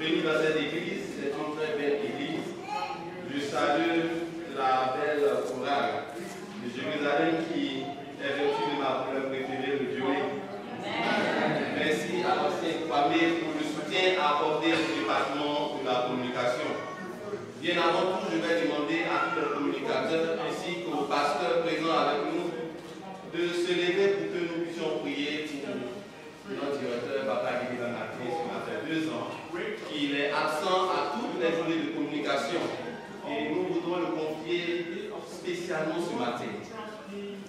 venus dans cette église. C'est une très belle église. Je salue la belle chorale de Jérusalem qui est vêtue de ma couleur préférée, le violet. Merci à l'ancien Kwame pour le soutien apporté au département de la communication. Bien avant tout, je vais demander à tous les communicateurs ainsi qu'aux pasteurs présents avec nous de se lever pour que nous puissions prier pour notre directeur, Papa Guy Banaké, qui a fait 2 ans, qu'il est absent à toutes les journées de communication. Et nous voudrons le confier spécialement ce matin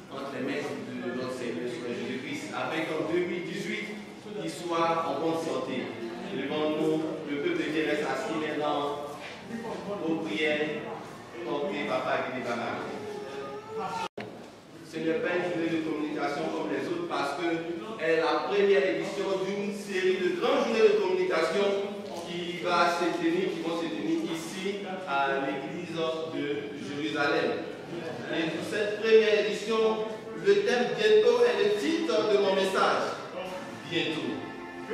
entre les mains de notre Seigneur Jésus-Christ, avec en 2018 qu'il soit en bonne santé. Devant nous, le peuple de Dieu reste assis maintenant aux prières portées Papa Guy Banaké. Ce n'est pas une journée de communication comme les autres parce que est la première édition d'une série de grandes journées de communication qui vont se tenir ici à l'église de Jérusalem. Et pour cette première édition, le thème bientôt est le titre de mon message. Bientôt.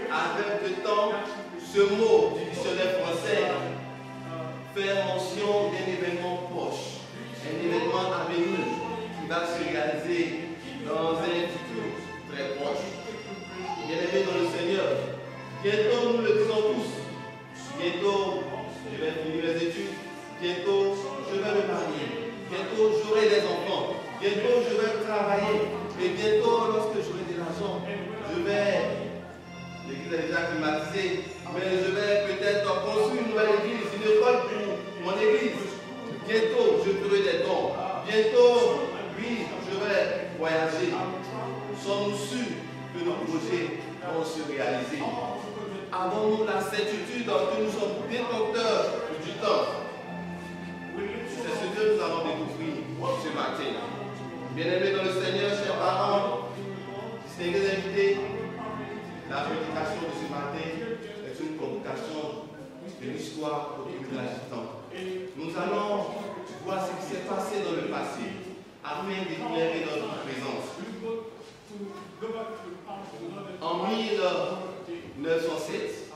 Avec le temps, ce mot du dictionnaire français fait mention d'un événement proche, un événement à venir qui va se réaliser dans un futur très proche. Bien-aimés dans le Seigneur, bientôt nous le disons tous, bientôt je vais finir les études, bientôt je vais me marier, bientôt j'aurai des enfants, bientôt je vais travailler, et bientôt lorsque j'aurai de l'argent, l'église est déjà climatisée, mais je vais peut-être construire une nouvelle église, une école pour mon église. Bientôt je ferai des dons, bientôt oui je vais voyager. Sommes-nous sûrs que nos projets vont se réaliser? Avons-nous la certitude que nous sommes détenteurs du temps? C'est ce que nous allons découvrir ce matin. Bien-aimés dans le Seigneur, chers parents, distingués invités, la prédication de ce matin est une convocation de l'histoire au village du temps. Nous allons voir ce qui s'est passé dans le passé afin d'éclairer notre présence. En 1907,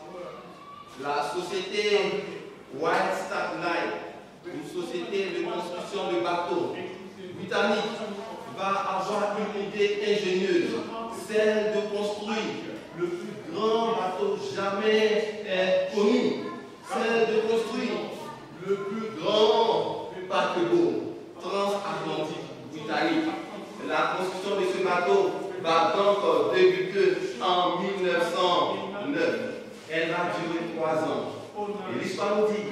la société White Star Line, une société de construction de bateaux britannique, va avoir une idée ingénieuse, celle de construire le plus grand bateau jamais connu, celle de construire le plus grand paquebot transatlantique britannique. La construction de ce bateau va donc débuter en 1909. Elle va durer 3 ans. Et l'histoire nous dit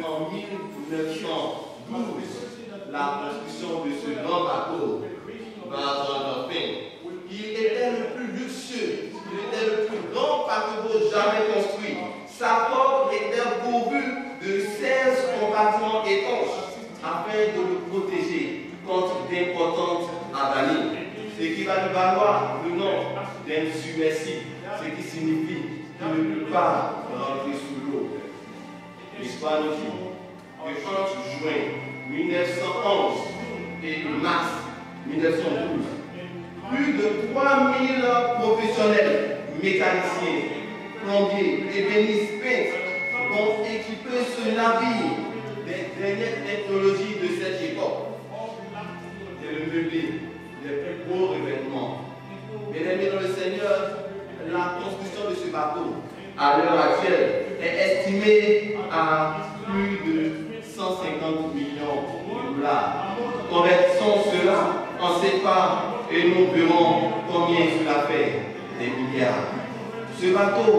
qu'en 1912, la construction de ce grand bateau va prendre fin. Il était le plus luxueux, il était le plus grand paquebot jamais construit. Sa porte était pourvue de 16 compartiments étanches afin de le protéger contre d'importantes avanies. Ce qui va lui valoir le nom d'insubmersible, ce qui signifie qu'il ne peut pas rentrer sous l'eau. L'histoire nous dit que entre juin 1911 et mars 1912, plus de 3000 professionnels, mécaniciens, plombiers, ébénistes, peintres vont équiper ce navire des dernières technologies de cette époque. C'est le meublé, les plus beaux revêtements. Bien-aimés dans le Seigneur, la construction de ce bateau, à l'heure actuelle, est estimée à plus de 150 millions de dollars. Convertissons cela en CFA et nous verrons combien cela fait des milliards. Ce bateau,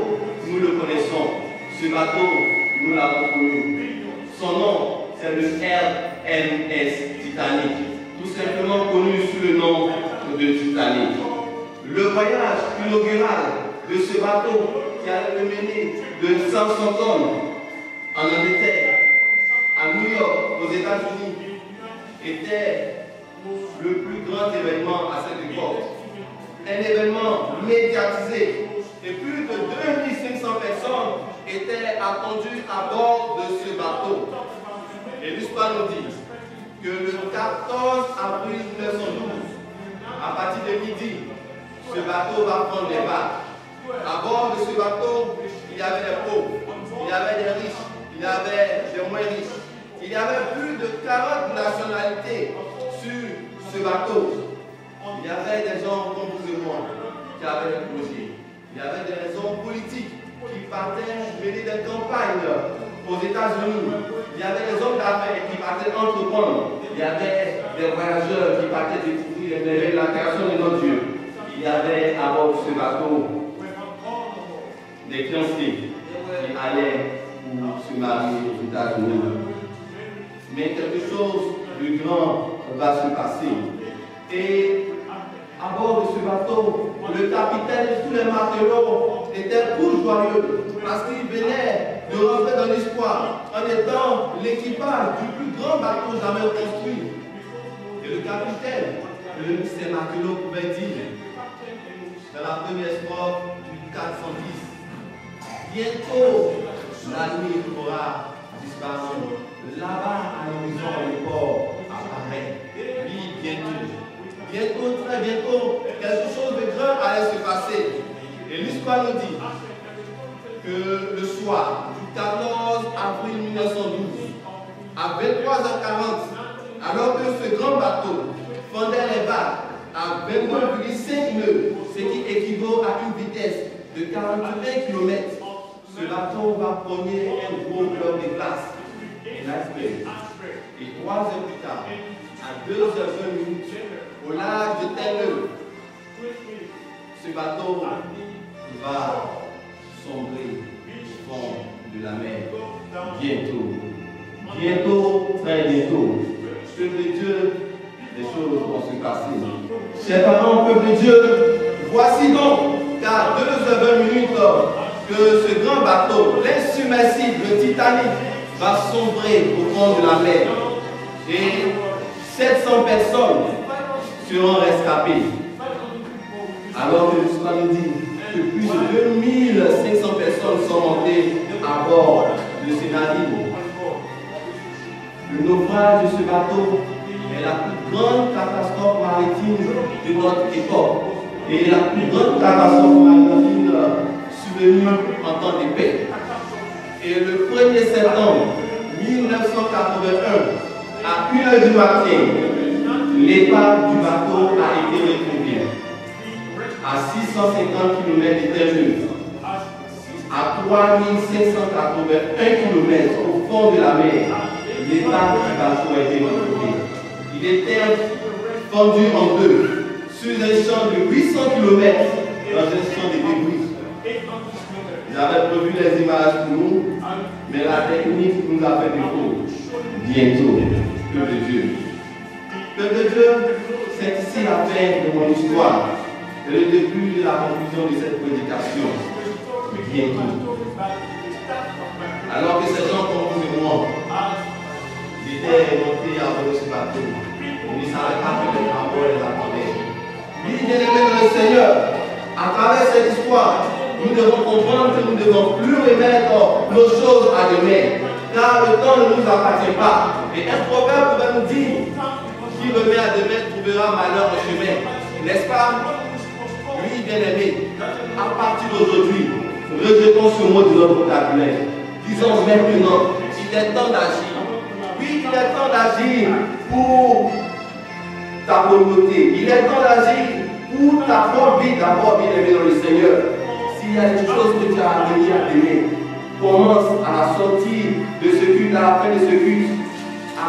nous le connaissons. Ce bateau, nous l'avons connu. Son nom, c'est le RMS Titanic, tout simplement connu sous le nom de Titanic. Le voyage inaugural de ce bateau qui allait le mener de 500 tonnes en Angleterre à New York, aux États-Unis, était le plus grand événement à cette époque. Un événement médiatisé et plus de 2500 personnes étaient attendues à bord de ce bateau. Et l'histoire nous dit que le 14 avril 1912, à partir de midi, ce bateau va prendre les vagues. À bord de ce bateau, il y avait des pauvres, il y il y avait des riches, il y avait des moins riches. Il y avait plus de 40 nationalités sur ce bateau. Il y avait des gens comme vous et moi qui avaient des projets. Il y avait des hommes politiques qui partaient mener des campagnes aux États-Unis. Il y avait des hommes d'affaires qui partaient entreprendre. Il y avait des voyageurs qui partaient découvrir la création de notre Dieu. Il y avait à bord de ce bateau des fiancés qui allaient pour se marier aux États-Unis. Mais quelque chose de grand va se passer. Et à bord de ce bateau, le capitaine et tous les matelots étaient tout joyeux parce qu'ils venaient de rentrer dans l'espoir en étant l'équipage du plus grand bateau jamais construit. Et le capitaine, ces matelots pouvaient dire dans la première strophe du 410, bientôt la nuit pourra disparaître. Là-bas, à l'horizon, le port apparaît. Oui, bientôt. Bientôt, très bientôt, quelque chose de grand allait se passer. Et l'histoire nous dit que le soir du 14 avril 1912, à 23h40, alors que ce grand bateau fendait les vagues à 22,5 nœuds, ce qui équivaut à une vitesse de 41 km, ce bateau va prendre un gros bloc de glace. Et 3 heures plus tard, à 2h20, au large de Telleux, ce bateau va sombrer au fond de la mer. Bientôt, bientôt, très bientôt, peuple de Dieu, les choses vont se passer. Chers parents, peuple de Dieu, voici donc qu'à 2h20 que ce grand bateau, l'insubmersible, le Titanic, va sombrer au fond de la mer et 700 personnes seront rescapées. Alors que l'histoire nous dit que plus de 2500 personnes sont montées à bord de ce navire. Le naufrage de ce bateau est la plus grande catastrophe maritime de notre époque et la plus grande catastrophe maritime survenue en temps de paix. Et le 1er septembre 1981, à 1h du matin, l'épave du bateau a été retrouvée à 650 km de Telleux, à 3581 km au fond de la mer. L'épave du bateau a été retrouvée. Il était fendu en deux sur un champ de 800 km dans un champ de débris. J'avais prévu les images pour nous, mais la technique nous a fait défaut. Bientôt, peuple de Dieu. Peuple de Dieu, c'est ici la fin de mon histoire et le début de la conclusion de cette prédication. Bientôt. Alors que ces gens comme vous et moi, étaient montés à bord de ce bateau, ils ne savaient pas que les paroles les attendaient. Oui, bien aimé dans le Seigneur, à travers cette histoire, nous devons comprendre que nous ne devons plus remettre nos choses à demain, car le temps ne nous appartient pas. Et un proverbe pouvait nous dire, qui remet à demain trouvera malheur en chemin. N'est-ce pas? Oui, bien aimé, à partir d'aujourd'hui, rejetons ce mot de notre vocabulaire. Disons maintenant, il est temps d'agir. Oui, il est temps d'agir pour ta communauté. Il est temps d'agir pour ta propre vie d'abord, bien aimé dans le Seigneur. S'il y a des choses que tu as amenées à donner, commence à sortir de ce culte, à la fin de ce culte, à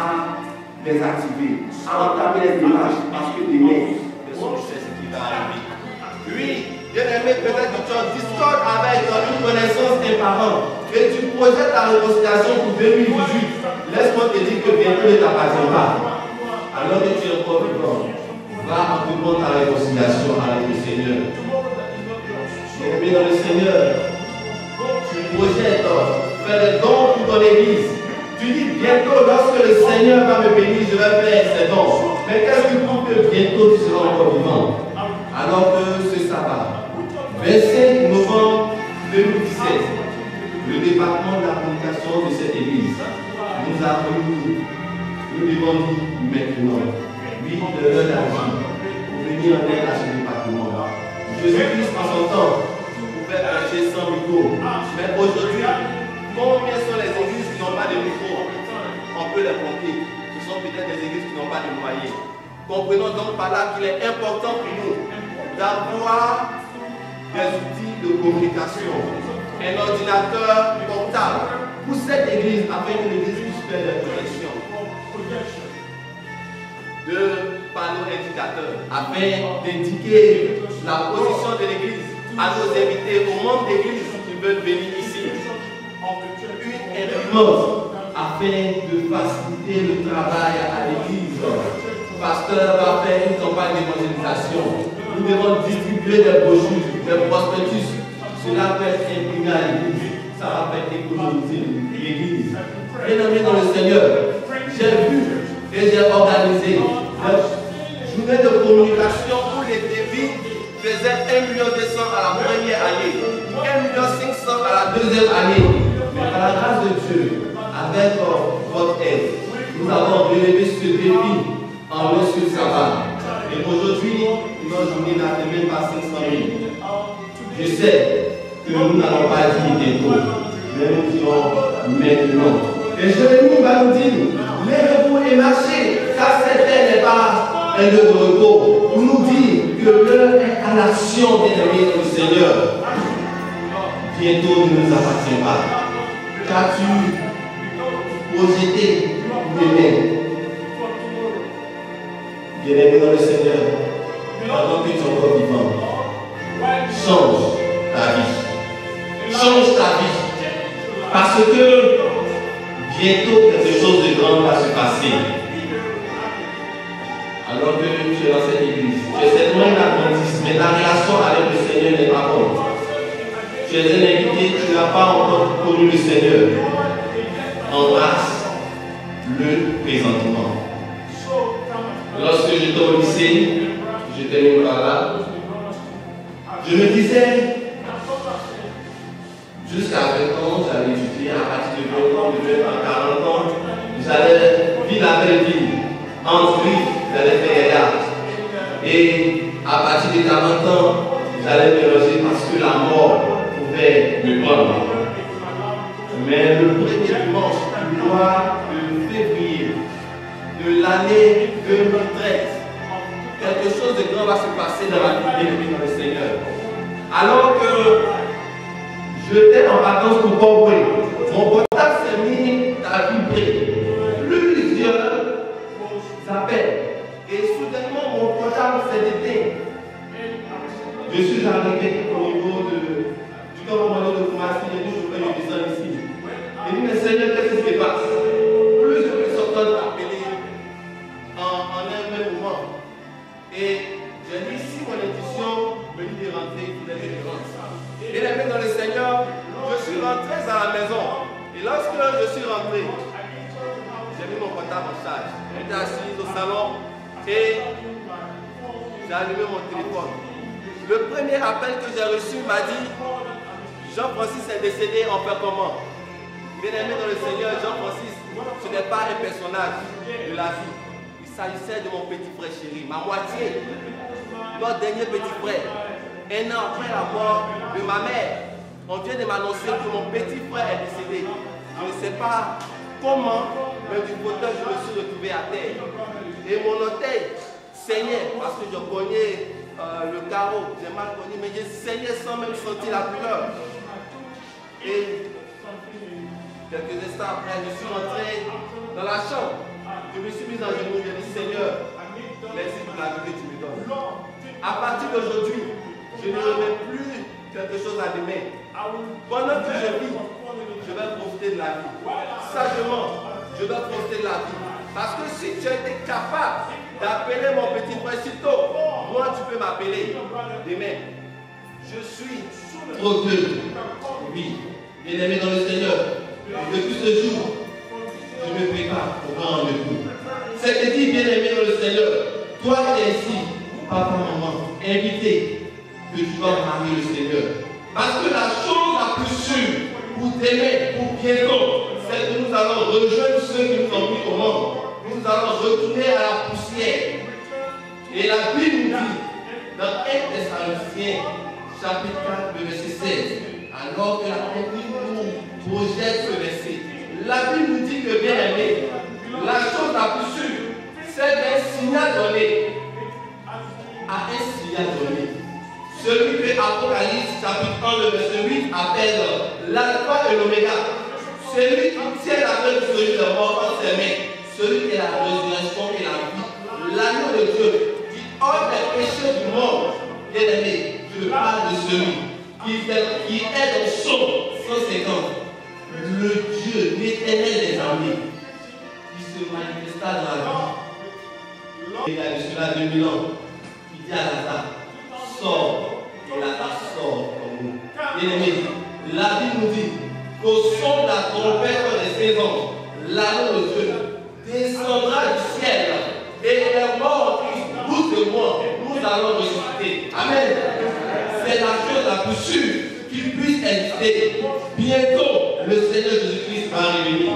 les activer, à entamer les démarches, parce que demain, personne ne sait ce qui va arriver. Oui, bien aimé, peut-être que tu as discorde avec une connaissance imparente et tu projettes la réconciliation pour 2018. Laisse-moi te dire que bientôt ne t'appartient pas. Alors que tu es encore vivant, va entreprendre ta réconciliation avec le Seigneur. Bien-aimé dans le Seigneur, tu projettes faire des dons pour ton église. Tu dis bientôt, lorsque le Seigneur va me bénir, je vais faire ces dons. Mais qu'est-ce qui prouve que bientôt tu seras encore vivant? Alors que ce sabbat, 25 novembre 2017, le département de la communication de cette église nous a réunis. Nous devons dire maintenant, oui, de l'heure d'agir pour venir en aide à ce département. Jésus-Christ en son temps pouvait prêcher sans micro. Mais aujourd'hui, Combien sont les églises qui n'ont pas de micro? On peut les compter. Ce sont peut-être des églises qui n'ont pas de moyens. Comprenons donc par là qu'il est important pour nous d'avoir des outils de communication, un ordinateur portable pour cette église afin que l'église puisse faire des projections, de panneaux indicateurs afin d'indiquer la position de l'église à nos invités, aux membres d'église qui veulent venir ici. Une imprimante afin de faciliter le travail à l'église. Le pasteur va faire une campagne d'évangélisation. Nous devons distribuer des brochures, des prospectus. Cela peut être imprimé à l'église. Ça va faire économiser l'église. Bien-aimés dans le Seigneur, j'ai vu et j'ai organisé une journée de communication où les débits faisaient 1,2 million à la première année, 1,5 million à la deuxième année. Mais par la grâce de Dieu, avec votre aide, nous avons relevé ce défi en un seul sabbat. Et aujourd'hui, notre journée n'a même pas 500 000. Je sais que nous n'allons pas dire bientôt, mais nous dirons maintenant. Et Jérémie va nous dire, lèvez-vous et marchez, car cette terre n'est pas un lieu de repos. Pour nous dire que l'heure est à l'action, bien-aimés du Seigneur. Bientôt ne nous appartient pas. Qu'as-tu projeté demain? Bien-aimé dans le Seigneur, pendant que tu es encore vivant, change ta vie. Change ta vie. Parce que bientôt quelque chose de grand va se passer. Alors que tu es dans cette église, tu es certainement une adventiste, mais ta relation avec le Seigneur n'est pas bonne. Tu es un invité, tu n'as pas encore connu le Seigneur. Embrasse-le présentement. Lorsque j'étais au lycée, je termine par là, je me disais, jusqu'à 20 ans, j'allais étudier, à partir de 20 ans, de 20 à 40 ans, j'allais vivre la belle vie, ensuite, j'allais faire les arts. Et à partir de 40 ans, j'allais mélanger parce que la mort pouvait me prendre. Mais le premier dimanche du mois de février de l'année 2013, quelque chose de grand va se passer dans la vie de le Seigneur. Alors que j'étais en vacances pour Port-Boué, mon portable s'est mis à vibrer. Plusieurs appels. Et soudainement, mon portable s'est éteint. Je suis arrivé au niveau du commandement de Koumassi et je fais une descente ici. Et dit, mais Seigneur, qu'est-ce qui se passe? Plusieurs personnes appelées en un même moment. Et j'ai dit, si mon intuition me dit de rentrer, il est de rentrer. Et les dans le Seigneur, je suis rentré à la maison. Et lorsque je suis rentré, j'ai mis mon portable en charge. J'étais assis au salon et j'ai allumé mon téléphone. Le premier appel que j'ai reçu m'a dit, Jean-Francis est décédé, on fait comment? Bien-aimé dans le Seigneur, Jean-Francis, ce n'est pas un personnage de la vie. Il s'agissait de mon petit frère chéri, ma moitié, notre dernier petit frère. Un an après la mort de ma mère, on vient de m'annoncer que mon petit frère est décédé. Je ne sais pas comment, mais du fauteuil, je me suis retrouvé à terre. Et mon orteil saignait parce que je cognais le carreau. J'ai mal cogné, mais j'ai saigné sans même sentir la douleur. Et quelques instants après, je suis rentré dans la chambre. Je me suis mis en genoux, j'ai dit Seigneur, merci pour la vie que tu me donnes. À partir d'aujourd'hui, je ne remets plus quelque chose à mes mains. Pendant que je vis, je vais profiter de la vie. Sagement, je vais profiter de la vie. Parce que si tu as été capable d'appeler mon petit frère Sito, moi tu peux m'appeler demain. Je suis heureux. Oui, bien-aimé dans le Seigneur. Depuis ce jour, je me prépare au grand rendez-vous. C'est dit, bien-aimé dans le Seigneur, toi qui es ici, papa, maman, invité, que tu dois marier le Seigneur. Parce que la chose la plus sûre pour t'aimer, pour bientôt, c'est que nous allons rejoindre ceux qui nous ont mis au monde. Nous allons retourner à la poussière. Et la Bible nous dit, dans 1 Thessaloniciens, chapitre 4, verset 16, alors que la technique nous projette ce Dieu, bien aimé, la chose la plus sûre, c'est d'un signal donné à un signal donné. Celui que Apocalypse chapitre 1, le verset 8 appelle l'alpha et l'oméga. Celui qui tient la main de celui de mort dans ses mains. Celui qui est la résurrection et la vie. L'agneau de Dieu qui ôte les péchés du monde. Bien aimé, je parle de celui qui est dans Psaume 150. Le Dieu, l'éternel des armées, qui se manifesta dans la vie. Il y a de cela 2000 ans. Il dit à Lazare, sors. Et Lazare sort comme nous. Bien aimé, la Bible nous dit qu'au son de la trompette des 16 anges, l'agneau de Dieu descendra du ciel et les morts qui doutent de moi, nous allons ressusciter. Amen. C'est la chose la plus sûre qu'il puisse exister. Bientôt, le Seigneur Jésus-Christ va revenir.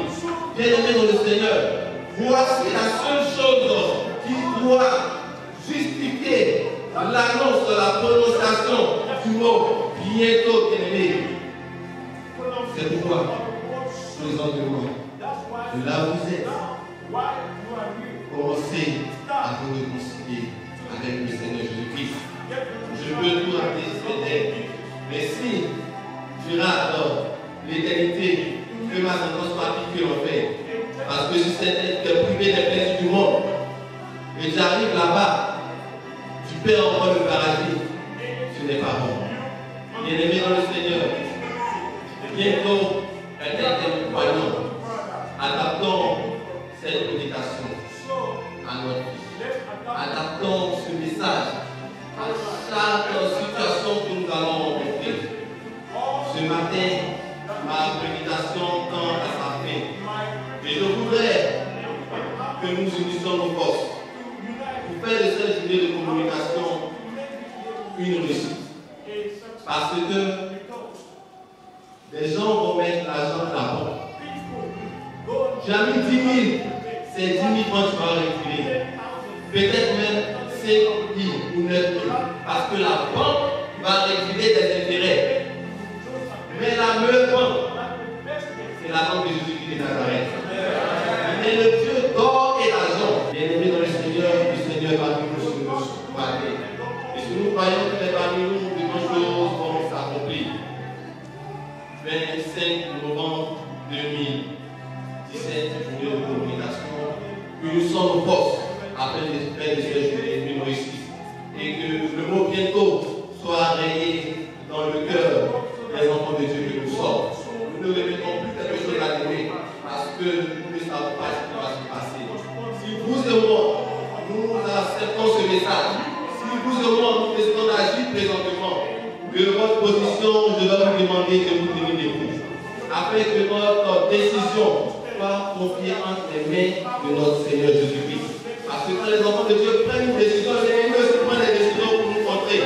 Bien-aimé dans le Seigneur, voici la seule chose qui doit justifier l'annonce de la prononciation du mot bientôt, bien-aimé. C'est pourquoi, présentement, là où vous êtes, commencez à vous réconcilier avec le Seigneur Jésus-Christ. Je peux tout rappeler, mais si durant l'éternité, que ma sentence soit appliquée en fait, parce que je sais être privé des plaisirs du monde, et j'arrive là-bas, tu perds encore le paradis, ce n'est pas bon. Bien-aimé dans le Seigneur, bientôt, un tel croyant, adaptons cette méditation à notre vie. Adaptons ce message à chaque situation que nous allons rencontrer. Ce matin, ma prédication tend à sa fin. Et je voudrais que nous unissions nos forces pour faire de cette journée de communication une réussite. Parce que les gens vont mettre l'argent de la banque. J'ai mis 10 000, c'est 10 000 francs que tu vas récupérer. Peut-être même 5 000 ou 9 000. Parce que la banque va récupérer des intérêts. Mais la meilleure banque, c'est la banque de Jésus-Christ de Nazareth. Il est le Dieu d'or et d'argent. Bien-aimé dans le Seigneur va nous ce matin. Et si nous croyons que parmi nous, de bonnes choses vont s'accomplir. 25 novembre 2017, journée de communication, unissons nos forces afin de faire de ces journées une réussite. Et que le mot bientôt soit rayé dans le cœur des enfants de Dieu que nous sommes. Nous ne répétons plus quelque chose à l'aimer parce que nous ne savons pas ce qui va se passer. Si vous et moi, nous acceptons ce message, si vous et moi, nous décidons d'agir présentement, de votre position, je dois vous demander de vous tenir debout, afin que notre décision soit confiée entre les mains de notre Seigneur Jésus-Christ. Parce que quand les enfants de Dieu prennent une décision, les ennemis aussi prennent des décisions pour nous contrer.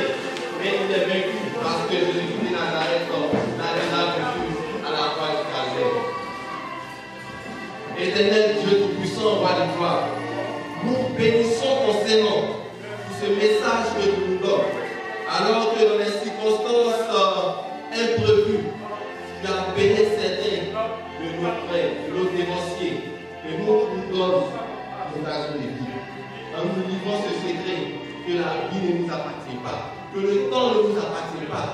Mais il est vaincu parce que Jésus-Christ de Nazareth n'a déjà vaincu à la croix du Calvaire. Éternel Dieu Tout-Puissant, roi d'Ivoire, nous bénissons ton Seigneur pour ce message que tu nous donnes. Alors que dans les circonstances imprévues, tu as béni certains de nos frères, de nos dévanciers, et nous donnes l'occasion de vivre. Nous livrons ce secret que la vie ne nous appartient pas, que le temps ne nous appartient pas,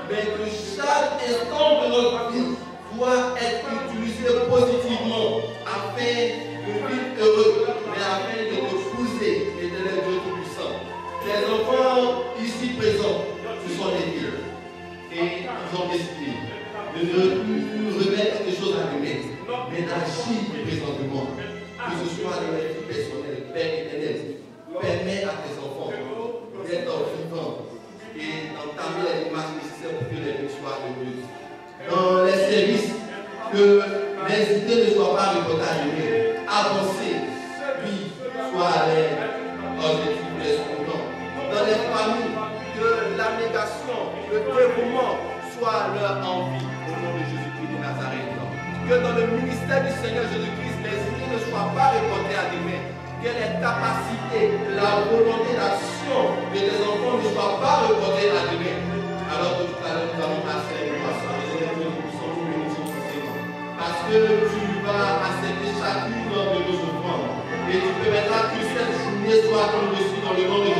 mais que chaque instant de notre vie doit être utilisé positivement afin de vivre heureux, mais afin de te épouser, éternel Dieu Tout-Puissant. Les enfants ici présents, ce sont des filles. Et ils ont décidé de ne plus remettre des choses à l'humain, mais d'agir présentement. Que ce soit dans la vie personnelle, Père éternel, permets à tes enfants d'être vivants et d'entamer les démarches nécessaires pour que les vies soient heureuses. Dans les services, que les idées ne soient pas reportées à l'humain, avancer, oui, soit les objectifs, les slogans. Dans les familles, que l'abnégation, le dévouement soit leur envie au nom de Jésus-Christ de Nazareth. Que dans le ministère du Seigneur Jésus-Christ, les idées ne soient pas reportées à demain. Que les capacités, la volonté d'action de tes enfants ne soient pas reportées à demain. Alors que tout à l'heure, nous avons assez de poissons. Parce que tu vas accepter chaque bénisse soit ton dessus dans le nom de